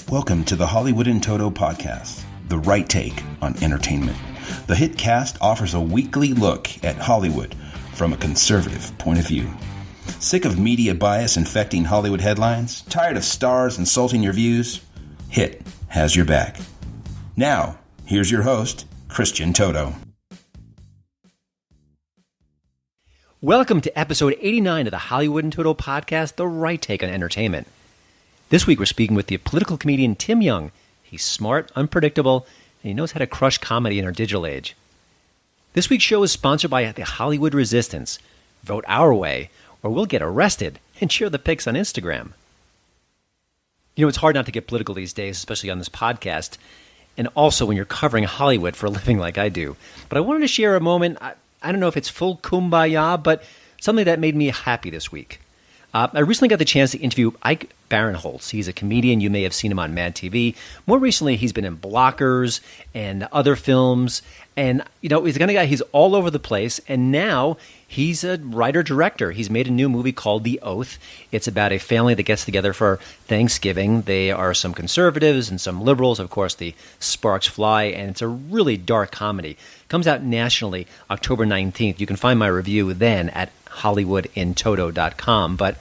Welcome to the Hollywood in Toto podcast, the right take on entertainment. The HiT cast offers a weekly look at Hollywood from a conservative point of view. Sick of media bias infecting Hollywood headlines? Tired of stars insulting your views? HiT has your back. Now, here's your host, Christian Toto. Welcome to episode 89 of the Hollywood in Toto podcast, the right take on entertainment. This week we're speaking with the political comedian Tim Young. He's smart, unpredictable, and he knows how to crush comedy in our digital age. This week's show is sponsored by the Hollywood Resistance. Vote our way, or we'll get arrested, and share the pics on Instagram. You know, it's hard not to get political these days, especially on this podcast, and also when you're covering Hollywood for a living like I do. But I wanted to share a moment, I don't know if it's full kumbaya, but something that made me happy this week. I recently got the chance to interview Ike Barinholtz. He's a comedian. You may have seen him on Mad TV. More recently, he's been in Blockers and other films. And, you know, he's the kind of guy, he's all over the place. And now he's a writer-director. He's made a new movie called The Oath. It's about a family that gets together for Thanksgiving. They are some conservatives and some liberals. Of course, the sparks fly. And it's a really dark comedy. Comes out nationally October 19th. You can find my review then at HollywoodInToto.com. But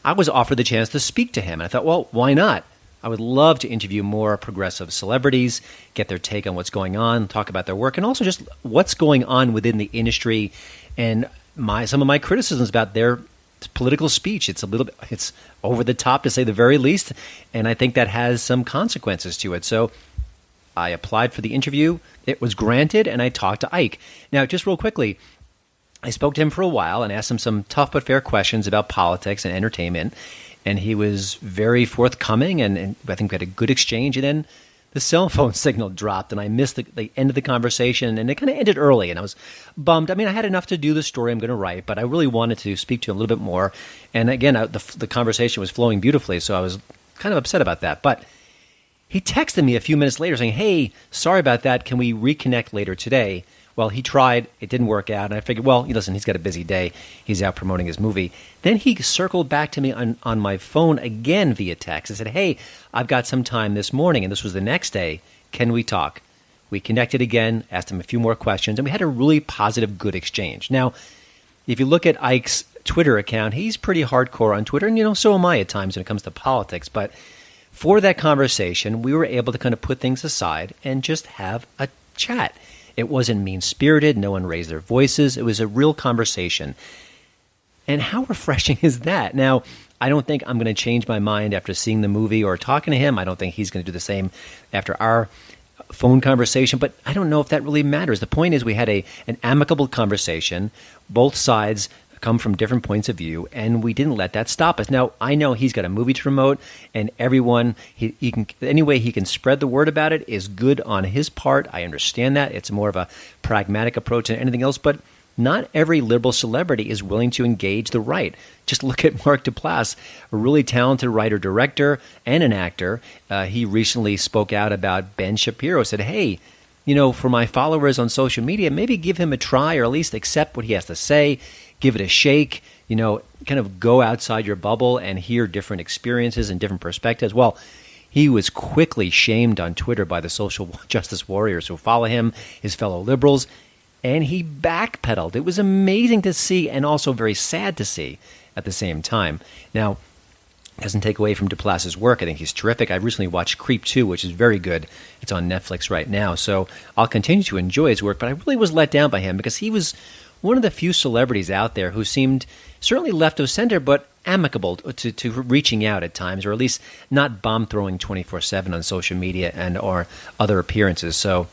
I was offered the chance to speak to him. And I thought, well, why not? I would love to interview more progressive celebrities, get their take on what's going on, talk about their work, and also just what's going on within the industry and some of my criticisms about their political speech. It's over the top, to say the very least, and I think that has some consequences to it. So I applied for the interview. It was granted, and I talked to Ike. Now, just real quickly, I spoke to him for a while and asked him some tough but fair questions about politics and entertainment, and he was very forthcoming, and I think we had a good exchange, and then the cell phone signal dropped, and I missed the end of the conversation, and it kind of ended early, and I was bummed. I mean, I had enough to do the story I'm going to write, but I really wanted to speak to him a little bit more, and again, the conversation was flowing beautifully, so I was kind of upset about that, but he texted me a few minutes later saying, hey, sorry about that, can we reconnect later today? Well, he tried. It didn't work out. And I figured, well, listen, he's got a busy day. He's out promoting his movie. Then he circled back to me on my phone again via text and said, hey, I've got some time this morning. And this was the next day. Can we talk? We connected again, asked him a few more questions, and we had a really positive, good exchange. Now, if you look at Ike's Twitter account, he's pretty hardcore on Twitter. And, you know, so am I at times when it comes to politics. But for that conversation, we were able to kind of put things aside and just have a chat. It wasn't mean-spirited. No one raised their voices. It was a real conversation. And how refreshing is that? Now, I don't think I'm going to change my mind after seeing the movie or talking to him. I don't think he's going to do the same after our phone conversation, but I don't know if that really matters. The point is we had an amicable conversation. Both sides come from different points of view, and we didn't let that stop us. Now, I know he's got a movie to promote, and everyone, he can, any way he can spread the word about it is good on his part. I understand that. It's more of a pragmatic approach than anything else, but not every liberal celebrity is willing to engage the right. Just look at Mark Duplass, a really talented writer-director and an actor. He recently spoke out about Ben Shapiro, said, hey, you know, for my followers on social media, maybe give him a try or at least accept what he has to say. Give it a shake, you know, kind of go outside your bubble and hear different experiences and different perspectives. Well, he was quickly shamed on Twitter by the social justice warriors who follow him, his fellow liberals, and he backpedaled. It was amazing to see and also very sad to see at the same time. Now, it doesn't take away from Duplass's work. I think he's terrific. I recently watched Creep 2, which is very good. It's on Netflix right now, so I'll continue to enjoy his work, but I really was let down by him because he was one of the few celebrities out there who seemed certainly left of center, but amicable to reaching out at times, or at least not bomb-throwing 24/7 on social media and or other appearances. So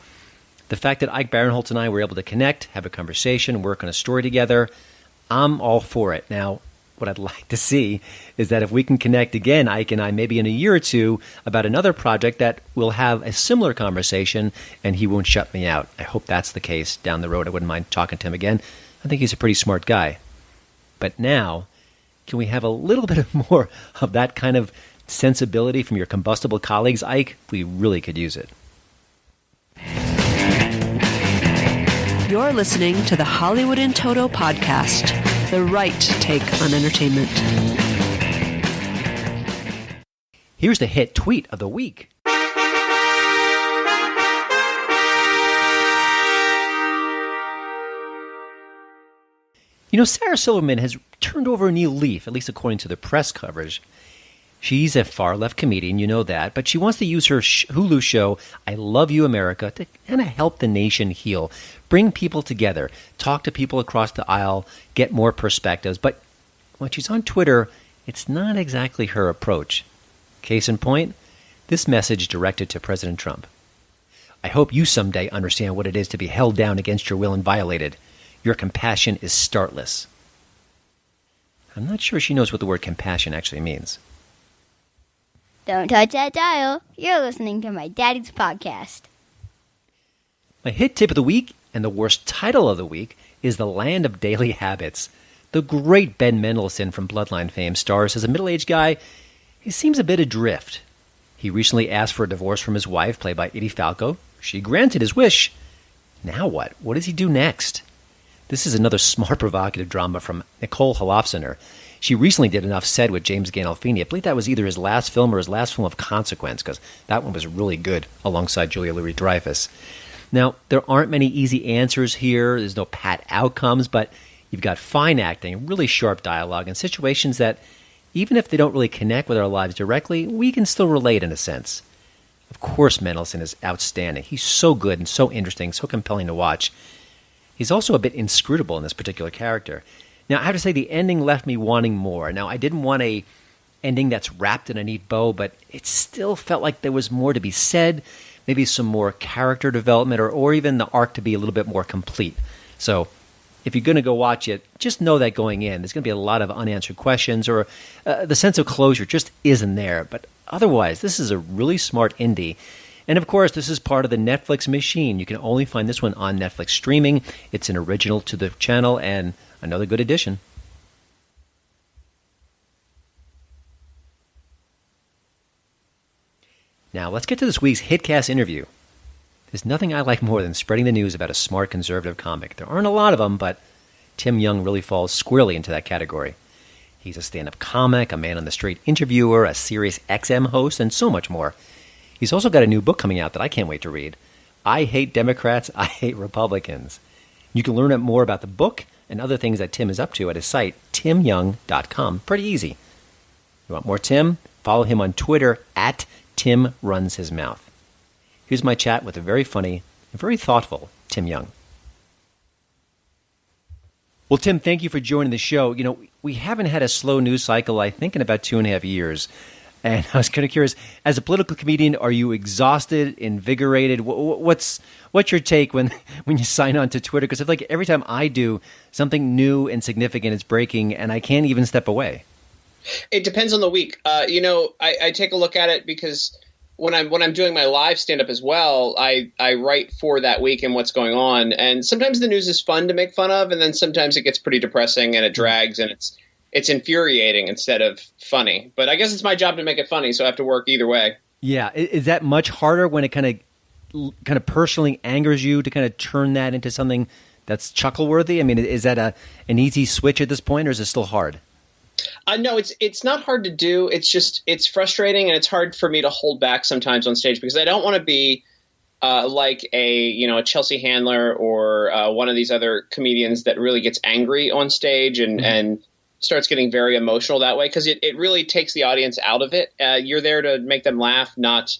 the fact that Ike Barinholtz and I were able to connect, have a conversation, work on a story together, I'm all for it. Now, what I'd like to see is that if we can connect again, Ike and I, maybe in a year or two, about another project that will have a similar conversation and he won't shut me out. I hope that's the case down the road. I wouldn't mind talking to him again. I think he's a pretty smart guy. But now, can we have a little bit more of that kind of sensibility from your combustible colleagues, Ike? We really could use it. You're listening to the Hollywood in Toto podcast, the right take on entertainment. Here's the hit tweet of the week. You know, Sarah Silverman has turned over a new leaf, at least according to the press coverage. She's a far-left comedian, you know that, but she wants to use her Hulu show, I Love You, America, to kind of help the nation heal, bring people together, talk to people across the aisle, get more perspectives. But when she's on Twitter, it's not exactly her approach. Case in point, this message directed to President Trump. I hope you someday understand what it is to be held down against your will and violated. Your compassion is startless. I'm not sure she knows what the word compassion actually means. Don't touch that dial. You're listening to my daddy's podcast. My hit tip of the week and the worst title of the week is The Land of Daily Habits. The great Ben Mendelsohn from Bloodline fame stars as a middle-aged guy. He seems a bit adrift. He recently asked for a divorce from his wife, played by Edie Falco. She granted his wish. Now what? What does he do next? This is another smart, provocative drama from Nicole Holofcener. She recently did Enough Said with James Gandolfini. I believe that was either his last film or his last film of consequence, because that one was really good alongside Julia Louis-Dreyfus. Now, there aren't many easy answers here. There's no pat outcomes, but you've got fine acting, really sharp dialogue, and situations that, even if they don't really connect with our lives directly, we can still relate in a sense. Of course, Mendelsohn is outstanding. He's so good and so interesting, so compelling to watch. He's also a bit inscrutable in this particular character. Now, I have to say the ending left me wanting more. Now, I didn't want a ending that's wrapped in a neat bow, but it still felt like there was more to be said, maybe some more character development, or even the arc to be a little bit more complete. So if you're going to go watch it, just know that going in, there's going to be a lot of unanswered questions, or the sense of closure just isn't there. But otherwise, this is a really smart indie. And of course, this is part of the Netflix machine. You can only find this one on Netflix streaming. It's an original to the channel and another good addition. Now, let's get to this week's HitCast interview. There's nothing I like more than spreading the news about a smart conservative comic. There aren't a lot of them, but Tim Young really falls squarely into that category. He's a stand-up comic, a man-on-the-street interviewer, a Sirius XM host, and so much more. He's also got a new book coming out that I can't wait to read. I Hate Democrats, I Hate Republicans. You can learn more about the book and other things that Tim is up to at his site, timyoung.com. Pretty easy. You want more Tim? Follow him on Twitter at TimRunsHisMouth. Here's my chat with a very funny and very thoughtful Tim Young. Well, Tim, thank you for joining the show. You know, we haven't had a slow news cycle, I think, in about 2.5 years. And I was kind of curious, as a political comedian, are you exhausted, invigorated? What's your take when you sign on to Twitter? Because I feel like every time I do, something new and significant is breaking, and I can't even step away. It depends on the week. I take a look at it because when I'm doing my live stand-up as well, I write for that week and what's going on. And sometimes the news is fun to make fun of, and then sometimes it gets pretty depressing and it drags and it's infuriating instead of funny. But I guess it's my job to make it funny, so I have to work either way. Yeah. Is that much harder when it kind of personally angers you to kind of turn that into something that's chuckle-worthy? I mean, is that an easy switch at this point, or is it still hard? No, it's not hard to do. It's frustrating, and it's hard for me to hold back sometimes on stage because I don't want to be like a Chelsea Handler or one of these other comedians that really gets angry on stage and starts getting very emotional that way, because it really takes the audience out of it. You're there to make them laugh, not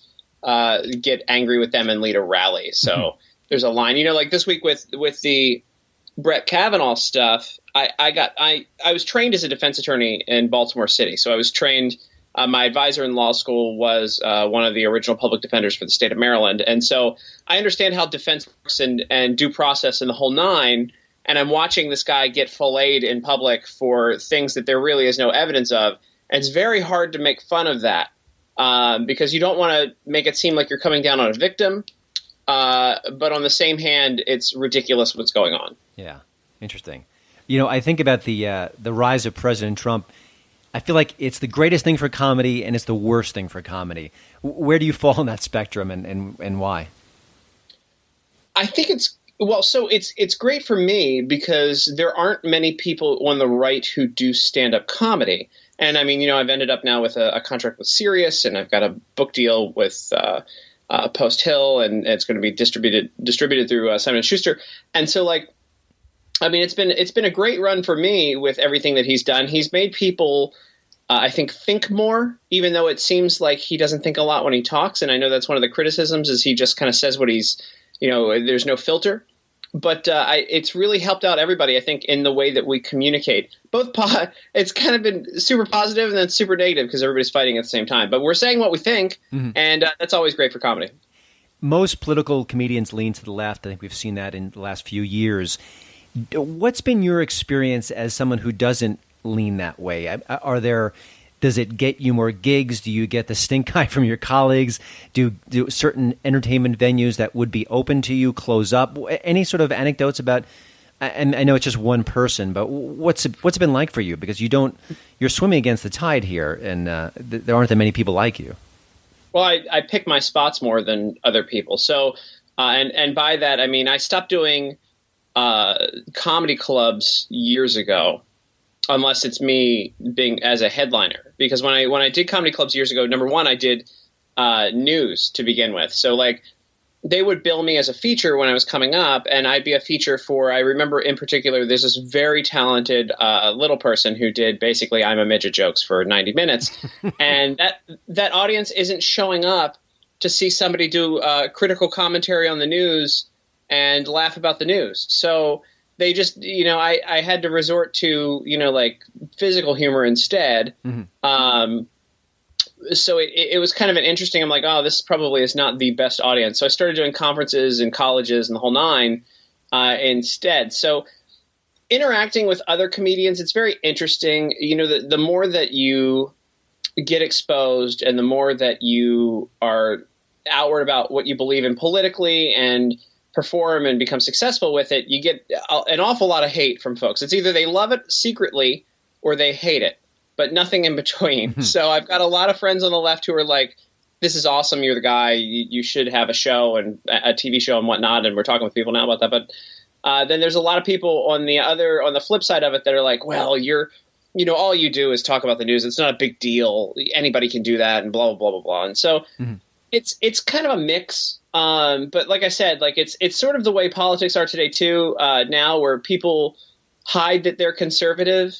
get angry with them and lead a rally. So there's a line, like this week with the Brett Kavanaugh stuff. I was trained as a defense attorney in Baltimore City. So I was trained. My advisor in law school was one of the original public defenders for the state of Maryland. And so I understand how defense works and due process and the whole nine. And I'm watching this guy get filleted in public for things that there really is no evidence of. And it's very hard to make fun of that because you don't want to make it seem like you're coming down on a victim. But on the same hand, it's ridiculous what's going on. Yeah, interesting. I think about the rise of President Trump. I feel like it's the greatest thing for comedy and it's the worst thing for comedy. Where do you fall on that spectrum and why? I think Well, so it's great for me because there aren't many people on the right who do stand-up comedy. And I mean, I've ended up now with a contract with Sirius, and I've got a book deal with Post Hill, and it's going to be distributed through Simon & Schuster. And so, it's been a great run for me with everything that he's done. He's made people, I think more, even though it seems like he doesn't think a lot when he talks. And I know that's one of the criticisms is he just kind of says what he's, there's no filter. But it's really helped out everybody, I think, in the way that we communicate. It's kind of been super positive and then super negative because everybody's fighting at the same time. But we're saying what we think, and that's always great for comedy. Most political comedians lean to the left. I think we've seen that in the last few years. What's been your experience as someone who doesn't lean that way? Does it get you more gigs? Do you get the stink eye from your colleagues? Do certain entertainment venues that would be open to you close up? Any sort of anecdotes about? And I know it's just one person, but what's it been like for you? Because you're swimming against the tide here, and there aren't that many people like you. Well, I pick my spots more than other people. So, and by that I mean I stopped doing comedy clubs years ago. Unless it's me being as a headliner, because when I did comedy clubs years ago, number one, I did news to begin with. So they would bill me as a feature when I was coming up, and I'd be a feature for. I remember in particular, there's this very talented little person who did basically I'm a midget jokes for 90 minutes, and that audience isn't showing up to see somebody do critical commentary on the news and laugh about the news. So. They just, I had to resort to, physical humor instead. Mm-hmm. So it was kind of an interesting, I'm like, oh, this probably is not the best audience. So I started doing conferences in colleges and the whole nine instead. So interacting with other comedians, it's very interesting. The more that you get exposed and the more that you are outward about what you believe in politically and perform and become successful with it, you get an awful lot of hate from folks. It's either they love it secretly or they hate it, but nothing in between. Mm-hmm. So I've got a lot of friends on the left who are like, this is awesome. You're the guy. You should have a show and a TV show and whatnot. And we're talking with people now about that. But then there's a lot of people on the flip side of it that are like, well, all you do is talk about the news. It's not a big deal. Anybody can do that and blah, blah, blah, blah, blah. And so it's kind of a mix. But like I said, it's sort of the way politics are today too, now where people hide that they're conservative,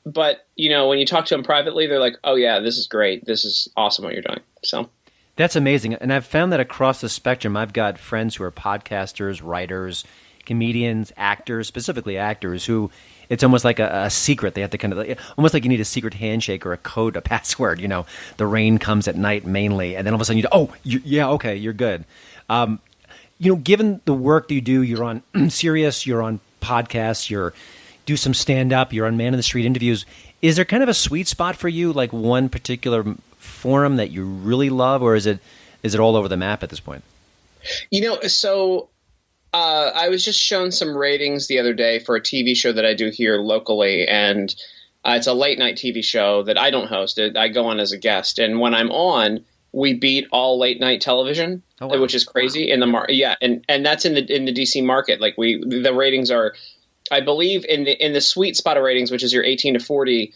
but when you talk to them privately, they're like, oh yeah, this is great. This is awesome what you're doing. So that's amazing. And I've found that across the spectrum. I've got friends who are podcasters, writers, comedians, actors, specifically actors who it's almost like a secret. They have to kind of almost like you need a secret handshake or a code, a password. The rain comes at night mainly, and then all of a sudden okay, you're good. Given the work that you do, you're on Sirius, you're on podcasts, you do some stand up, you're on Man in the Street interviews. Is there kind of a sweet spot for you, like one particular forum that you really love, or is it all over the map at this point? So. I was just shown some ratings the other day for a TV show that I do here locally, and it's a late night TV show that I don't host. I go on as a guest, and when I'm on, we beat all late night television, which is crazy in the market. Yeah, and that's in the DC market. The ratings are, I believe, in the sweet spot of ratings, which is your 18 to 40.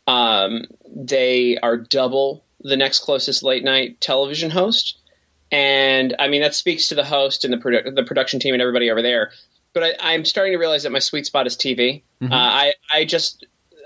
They are double the next closest late night television host. And I mean, that speaks to the host and the production team and everybody over there. But I'm starting to realize that my sweet spot is TV. Mm-hmm.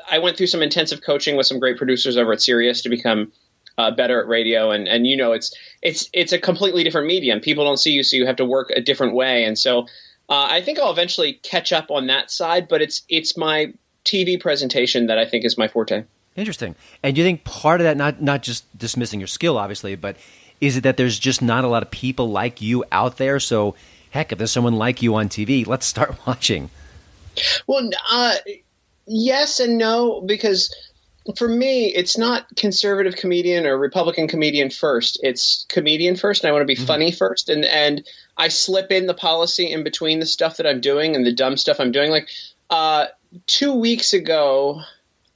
I went through some intensive coaching with some great producers over at Sirius to become better at radio. And it's a completely different medium. People don't see you, so you have to work a different way. And so I think I'll eventually catch up on that side. But it's my TV presentation that I think is my forte. Interesting. And do you think part of that, not just dismissing your skill, obviously, but is it that there's just not a lot of people like you out there? So, heck, if there's someone like you on TV, let's start watching. Well, yes and no, because for me, it's not conservative comedian or Republican comedian first. It's comedian first, and I want to be funny first. And I slip in the policy in between the stuff that I'm doing and the dumb stuff I'm doing. 2 weeks ago,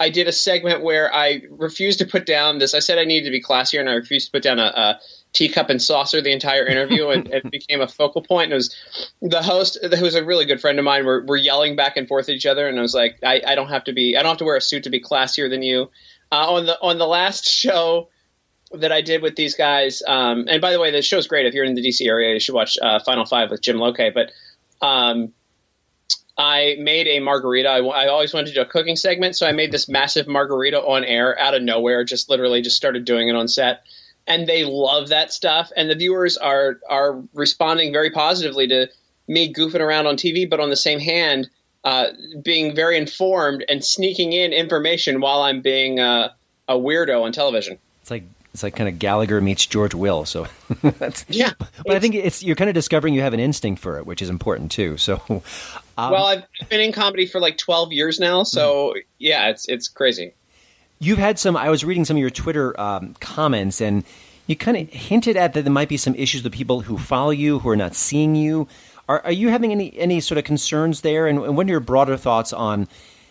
I did a segment where I refused to put down this. I said I needed to be classier, and I refused to put down a teacup and saucer the entire interview, and it became a focal point. And it was the host, who was a really good friend of mine, were yelling back and forth at each other, and I was like, I don't have to wear a suit to be classier than you. On the last show that I did with these guys, and by the way, the show's great. If you're in the DC area, you should watch Final Five with Jim Loke. But I made a margarita. I always wanted to do a cooking segment, so I made this massive margarita on air out of nowhere. Just literally just started doing it on set, and they love that stuff. And the viewers are responding very positively to me goofing around on TV, but on the same hand, being very informed and sneaking in information while I'm being a weirdo on television. It's like kind of Gallagher meets George Will. So that's, yeah, but I think you're kind of discovering you have an instinct for it, which is important too. So, well, I've been in comedy for like 12 years now. So yeah, it's crazy. You've had I was reading some of your Twitter comments, and you kind of hinted at that there might be some issues with people who follow you, who are not seeing you. Are you having any sort of concerns there? And what are your broader thoughts on,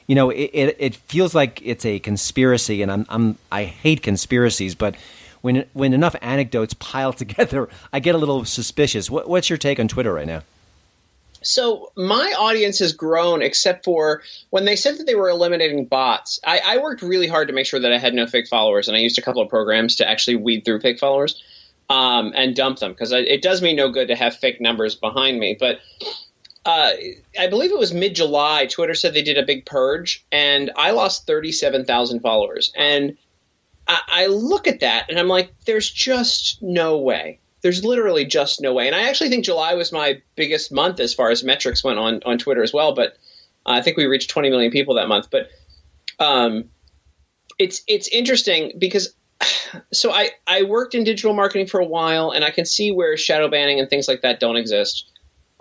it feels like it's a conspiracy, and I hate conspiracies, but when enough anecdotes pile together, I get a little suspicious. What's your take on Twitter right now? So my audience has grown, except for when they said that they were eliminating bots. I worked really hard to make sure that I had no fake followers, and I used a couple of programs to actually weed through fake followers and dump them, because it does me no good to have fake numbers behind me. But I believe it was mid-July, Twitter said they did a big purge, and I lost 37,000 followers. And I look at that, and I'm like, there's just no way. There's literally just no way. And I actually think July was my biggest month as far as metrics went on Twitter as well. But I think we reached 20 million people that month. But it's interesting because so I worked in digital marketing for a while, and I can see where shadow banning and things like that don't exist.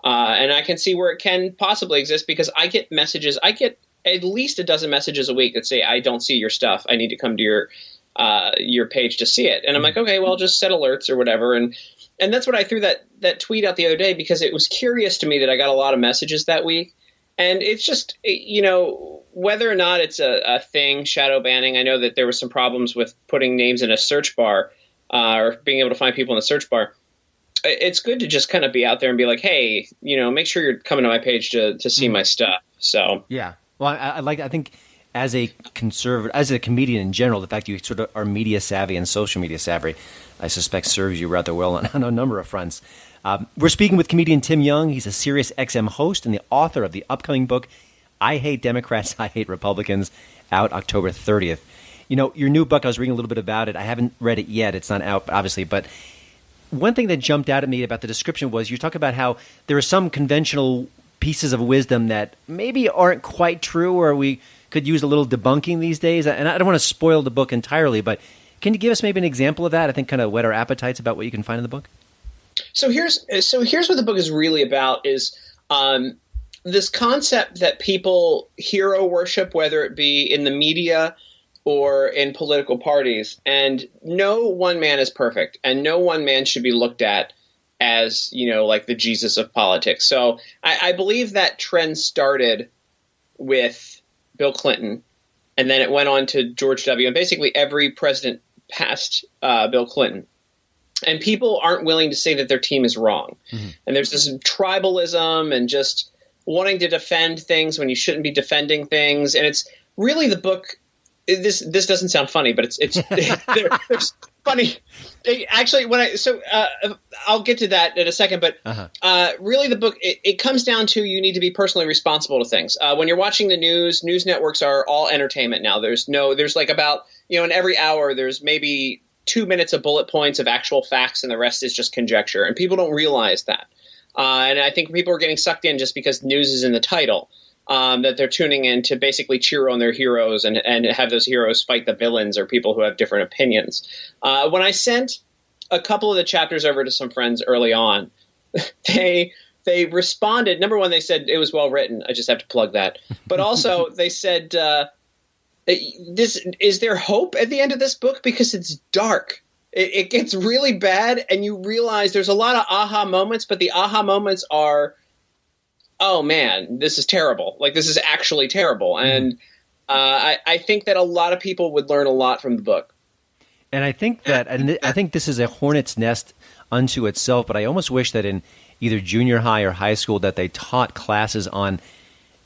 And I can see where it can possibly exist, because I get messages. I get at least a dozen messages a week that say, I don't see your stuff. I need to come to your page to see it. And I'm like, okay, well, just set alerts or whatever. And that's what I threw that tweet out the other day, because it was curious to me that I got a lot of messages that week. And it's just, whether or not it's a thing, shadow banning. I know that there were some problems with putting names in a search bar or being able to find people in the search bar. It's good to just kind of be out there and be like, hey, make sure you're coming to my page to see my stuff. So yeah, well, I think as a conservative, as a comedian in general, the fact you sort of are media savvy and social media savvy, I suspect serves you rather well on a number of fronts. We're speaking with comedian Tim Young. He's a Sirius XM host and the author of the upcoming book, I Hate Democrats, I Hate Republicans, out October 30th. Your new book, I was reading a little bit about it. I haven't read it yet. It's not out, obviously, but one thing that jumped out at me about the description was you talk about how there are some conventional pieces of wisdom that maybe aren't quite true, or we could use a little debunking these days. And I don't want to spoil the book entirely, but can you give us maybe an example of that? I think kind of whet our appetites about what you can find in the book. So here's what the book is really about is this concept that people hero worship, whether it be in the media or in political parties. And no one man is perfect, and no one man should be looked at as, like the Jesus of politics. So I believe that trend started with Bill Clinton, and then it went on to George W. And basically every president past Bill Clinton. And people aren't willing to say that their team is wrong. Mm-hmm. And there's this tribalism and just wanting to defend things when you shouldn't be defending things. And it's really the book. This doesn't sound funny, but it's there's funny. Actually, I'll get to that in a second. But really, the book it comes down to you need to be personally responsible to things. When you're watching the news networks are all entertainment now. There's like about in every hour there's maybe 2 minutes of bullet points of actual facts, and the rest is just conjecture. And people don't realize that. And I think people are getting sucked in just because news is in the title. That they're tuning in to basically cheer on their heroes and have those heroes fight the villains or people who have different opinions. When I sent a couple of the chapters over to some friends early on, they responded. Number one, they said it was well written. I just have to plug that. But also they said, is there hope at the end of this book? Because it's dark. It gets really bad, and you realize there's a lot of aha moments, but the aha moments are, oh man, this is terrible. Like, this is actually terrible. And I think that a lot of people would learn a lot from the book. And I think I think this is a hornet's nest unto itself, but I almost wish that in either junior high or high school that they taught classes on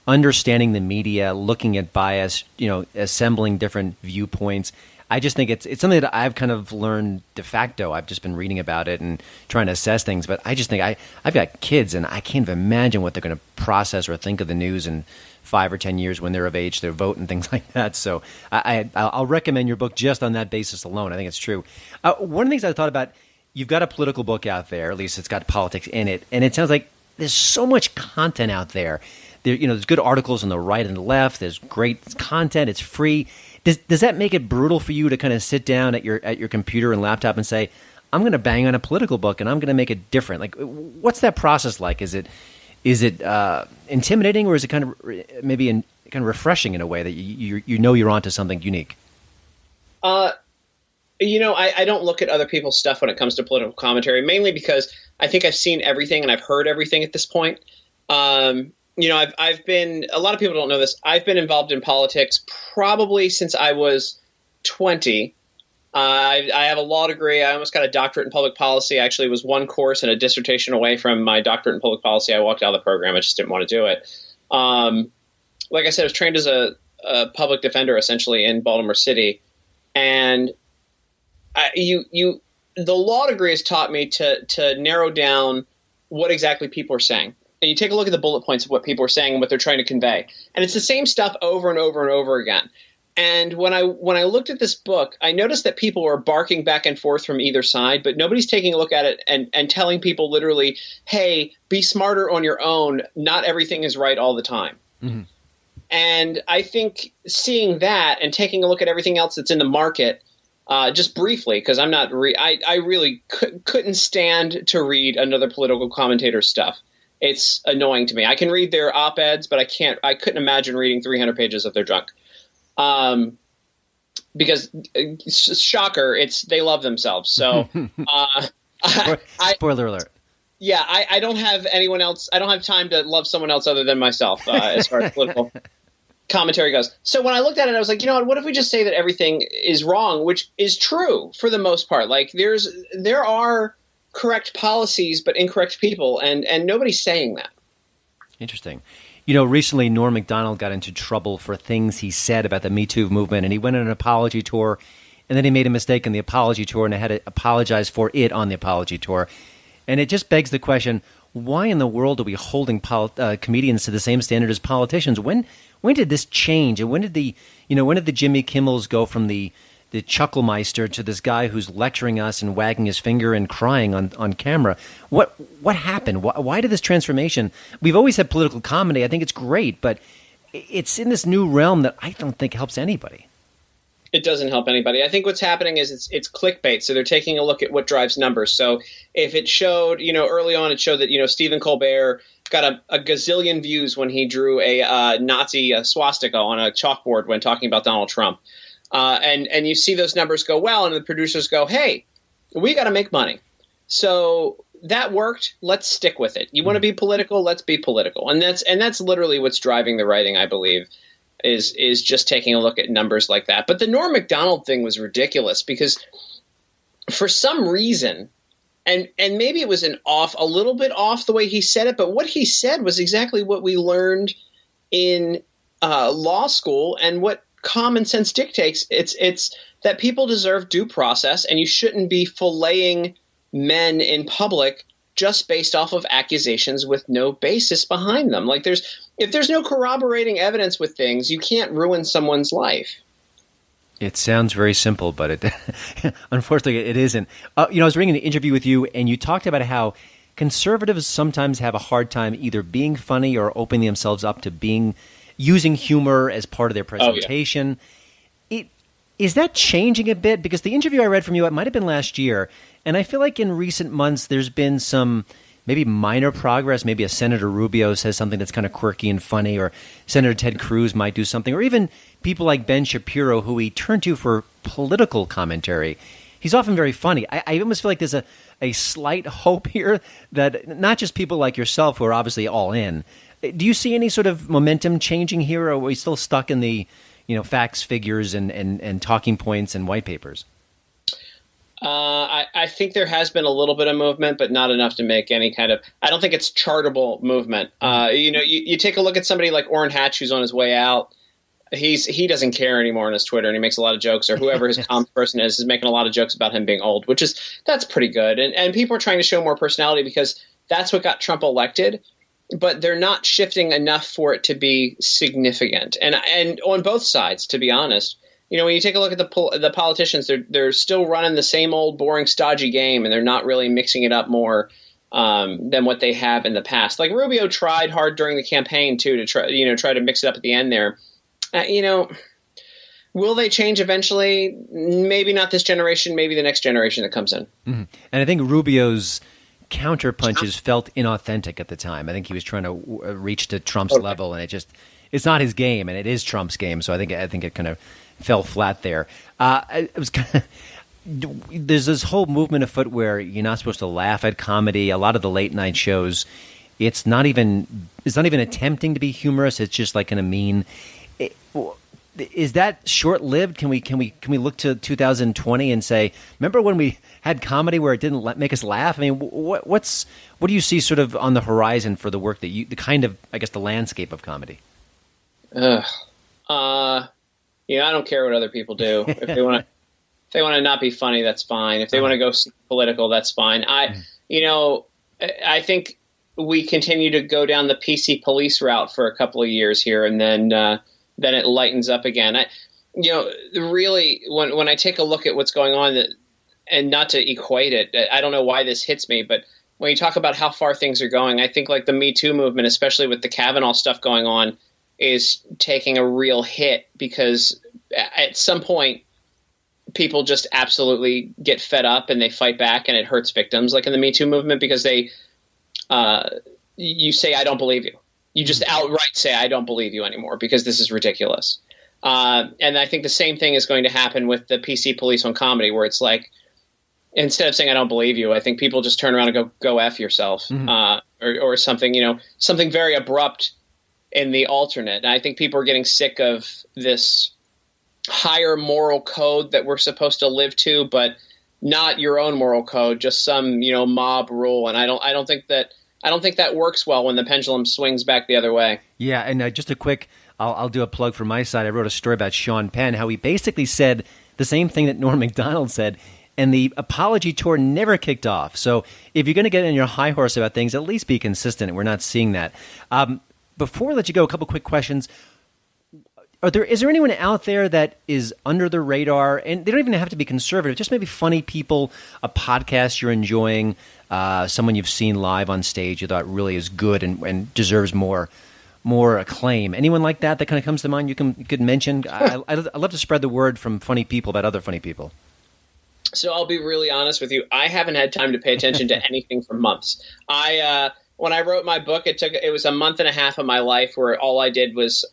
understanding the media, looking at bias, assembling different viewpoints. I just think it's something that I've kind of learned de facto. I've just been reading about it and trying to assess things. But I just think I've got kids, and I can't even imagine what they're going to process or think of the news in 5 or 10 years when they're of age to vote and things like that. So I'll recommend your book just on that basis alone. I think it's true. One of the things I thought about, you've got a political book out there, at least it's got politics in it, and it sounds like there's so much content out there. There's good articles on the right and the left. There's great content. It's free. Does that make it brutal for you to kind of sit down at your computer and laptop and say, I'm going to bang on a political book and I'm going to make it different? Like, what's that process like? Is it intimidating, or is it kind of maybe kind of refreshing in a way that you're onto something unique? I don't look at other people's stuff when it comes to political commentary, mainly because I think I've seen everything and I've heard everything at this point. I've been, a lot of people don't know this, I've been involved in politics probably since I was 20. I have a law degree. I almost got a doctorate in public policy. I actually was one course and a dissertation away from my doctorate in public policy. I walked out of the program. I just didn't want to do it. Like I said, I was trained as a public defender essentially in Baltimore City. And the law degree has taught me to narrow down what exactly people are saying. And you take a look at the bullet points of what people are saying and what they're trying to convey. And it's the same stuff over and over and over again. And when I looked at this book, I noticed that people were barking back and forth from either side, but nobody's taking a look at it and telling people literally, hey, be smarter on your own. Not everything is right all the time. Mm-hmm. And I think seeing that and taking a look at everything else that's in the market, just briefly, because I'm not I really couldn't stand to read another political commentator's stuff. It's annoying to me. I can read their op-eds, but I couldn't imagine reading 300 pages of their junk. Because shocker, they love themselves. So, spoiler alert. Yeah. I don't have anyone else. I don't have time to love someone else other than myself, as far as political commentary goes. So when I looked at it, I was like, what if we just say that everything is wrong, which is true for the most part? Like there are correct policies, but incorrect people, and nobody's saying that. Interesting. Recently Norm Macdonald got into trouble for things he said about the Me Too movement, and he went on an apology tour, and then he made a mistake on the apology tour, and I had to apologize for it on the apology tour. And it just begs the question, why in the world are we holding comedians to the same standard as politicians? When did this change? And when did the Jimmy Kimmels go from the Chucklemeister to this guy who's lecturing us and wagging his finger and crying on camera? What happened? Why did this transformation? We've always had political comedy. I think it's great, but it's in this new realm that I don't think helps anybody. It doesn't help anybody. I think what's happening is it's clickbait. So they're taking a look at what drives numbers. So if it showed, early on, it showed that, Stephen Colbert got a gazillion views when he drew a Nazi swastika on a chalkboard when talking about Donald Trump. And you see those numbers go well, and the producers go, hey, we got to make money. So that worked. Let's stick with it. You want to be political? Let's be political. And that's literally what's driving the writing, I believe, is just taking a look at numbers like that. But the Norm Macdonald thing was ridiculous because for some reason, and maybe it was a little bit off the way he said it, but what he said was exactly what we learned in law school and what common sense dictates. It's that people deserve due process, and you shouldn't be filleting men in public just based off of accusations with no basis behind them. Like if there's no corroborating evidence with things, you can't ruin someone's life. It sounds very simple, but unfortunately it isn't. I was reading an interview with you, and you talked about how conservatives sometimes have a hard time either being funny or opening themselves up to using humor as part of their presentation. Oh, yeah. Is that changing a bit? Because the interview I read from you, it might have been last year, and I feel like in recent months there's been some maybe minor progress. Maybe a Senator Rubio says something that's kind of quirky and funny, or Senator Ted Cruz might do something, or even people like Ben Shapiro, who we turn to for political commentary. He's often very funny. I almost feel like there's a slight hope here that not just people like yourself who are obviously all in. Do you see any sort of momentum changing here, or are we still stuck in the facts, figures, and talking points and white papers? I think there has been a little bit of movement, but not enough to make any kind of. I don't think it's chartable movement. You take a look at somebody like Orrin Hatch, who's on his way out. He doesn't care anymore on his Twitter, and he makes a lot of jokes, or whoever his comms person is making a lot of jokes about him being old, that's pretty good. And people are trying to show more personality because that's what got Trump elected, but they're not shifting enough for it to be significant. And on both sides, to be honest, when you take a look at the politicians, they're still running the same old boring, stodgy game, and they're not really mixing it up more than what they have in the past. Like Rubio tried hard during the campaign too to try to mix it up at the end there. Will they change eventually? Maybe not this generation, maybe the next generation that comes in. Mm-hmm. And I think Rubio's counter punches felt inauthentic at the time. I think he was trying to reach to Trump's level, and it's not his game, and it is Trump's game. So I think it kind of fell flat there. It was kind of. There's this whole movement afoot where you're not supposed to laugh at comedy. A lot of the late night shows, it's not even attempting to be humorous. It's just like kind of mean. Is that short-lived? Can we look to 2020 and say, remember when we had comedy where it didn't make us laugh? I mean, what do you see sort of on the horizon for the work that the kind of, I guess, the landscape of comedy? I don't care what other people do. If they want to not be funny, that's fine. If they want to go political, that's fine. I think we continue to go down the PC police route for a couple of years here, and then it lightens up again. Really, when I take a look at what's going on, and not to equate it, I don't know why this hits me, but when you talk about how far things are going, I think like the Me Too movement, especially with the Kavanaugh stuff going on, is taking a real hit because at some point people just absolutely get fed up and they fight back, and it hurts victims, like in the Me Too movement, because you say, I don't believe you. You just outright say, I don't believe you anymore because this is ridiculous. And I think the same thing is going to happen with the PC police on comedy, where it's like, instead of saying, I don't believe you, I think people just turn around and go F yourself, or something, something very abrupt in the alternate. And I think people are getting sick of this higher moral code that we're supposed to live to, but not your own moral code, just some, mob rule. And I don't think that works well when the pendulum swings back the other way. Yeah, and just a quick, I'll do a plug from my side. I wrote a story about Sean Penn, how he basically said the same thing that Norm Macdonald said, and the apology tour never kicked off. So if you're going to get on your high horse about things, at least be consistent. We're not seeing that. Before we let you go, a couple quick questions. Is there anyone out there that is under the radar, and they don't even have to be conservative, just maybe funny people, a podcast you're enjoying, someone you've seen live on stage you thought really is good and deserves more acclaim? Anyone like that kind of comes to mind you could mention? I'd love to spread the word from funny people about other funny people. So I'll be really honest with you. I haven't had time to pay attention to anything for months. When I wrote my book, it was a month and a half of my life where all I did was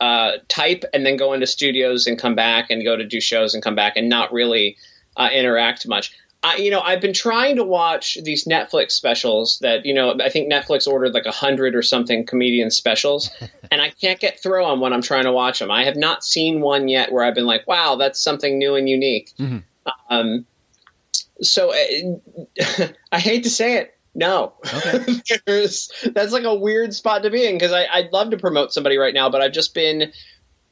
type and then go into studios and come back and go to do shows and come back and not really interact much. I've been trying to watch these Netflix specials that, I think Netflix ordered like 100 or something comedian specials, and I can't get through them when I'm trying to watch them. I have not seen one yet where I've been like, wow, that's something new and unique. Mm-hmm. So I hate to say it. No, okay. That's like a weird spot to be in, because I'd love to promote somebody right now, but I've just been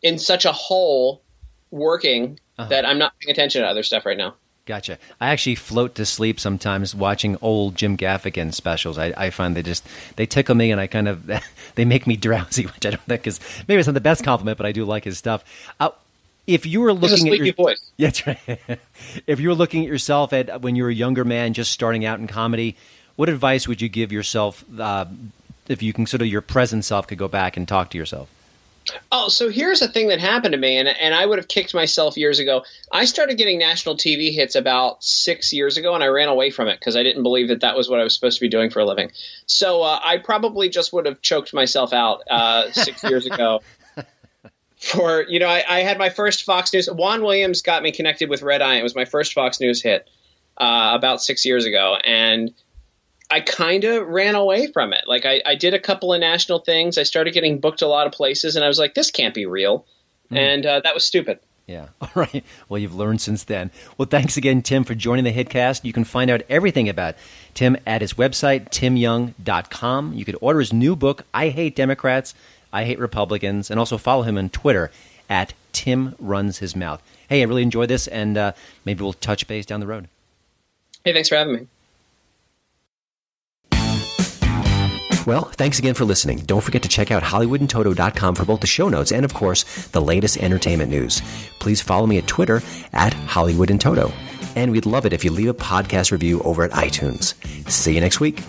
in such a hole working that I'm not paying attention to other stuff right now. Gotcha. I actually float to sleep sometimes watching old Jim Gaffigan specials. I find they tickle me, and I kind of they make me drowsy, which I don't think is maybe it's not the best compliment, but I do like his stuff. If you were looking at your voice, yeah, that's right. If you were looking at yourself at when you were a younger man, just starting out in comedy, what advice would you give yourself if you consider your present self could go back and talk to yourself? Oh, so here's a thing that happened to me, and I would have kicked myself years ago. I started getting national TV hits about 6 years ago, and I ran away from it because I didn't believe that was what I was supposed to be doing for a living. So I probably just would have choked myself out 6 years ago. I had my first Fox News. Juan Williams got me connected with Red Eye. It was my first Fox News hit about 6 years ago, and I kind of ran away from it. Like I did a couple of national things. I started getting booked a lot of places, and I was like, this can't be real. And that was stupid. Yeah. All right. Well, you've learned since then. Well, thanks again, Tim, for joining the HiTcast. You can find out everything about Tim at his website, timyoung.com. You could order his new book, I Hate Democrats, I Hate Republicans, and also follow him on Twitter at Tim Runs His Mouth. Hey, I really enjoyed this, and maybe we'll touch base down the road. Hey, thanks for having me. Well, thanks again for listening. Don't forget to check out HollywoodandToto.com for both the show notes and, of course, the latest entertainment news. Please follow me at Twitter at HollywoodandToto. And we'd love it if you leave a podcast review over at iTunes. See you next week.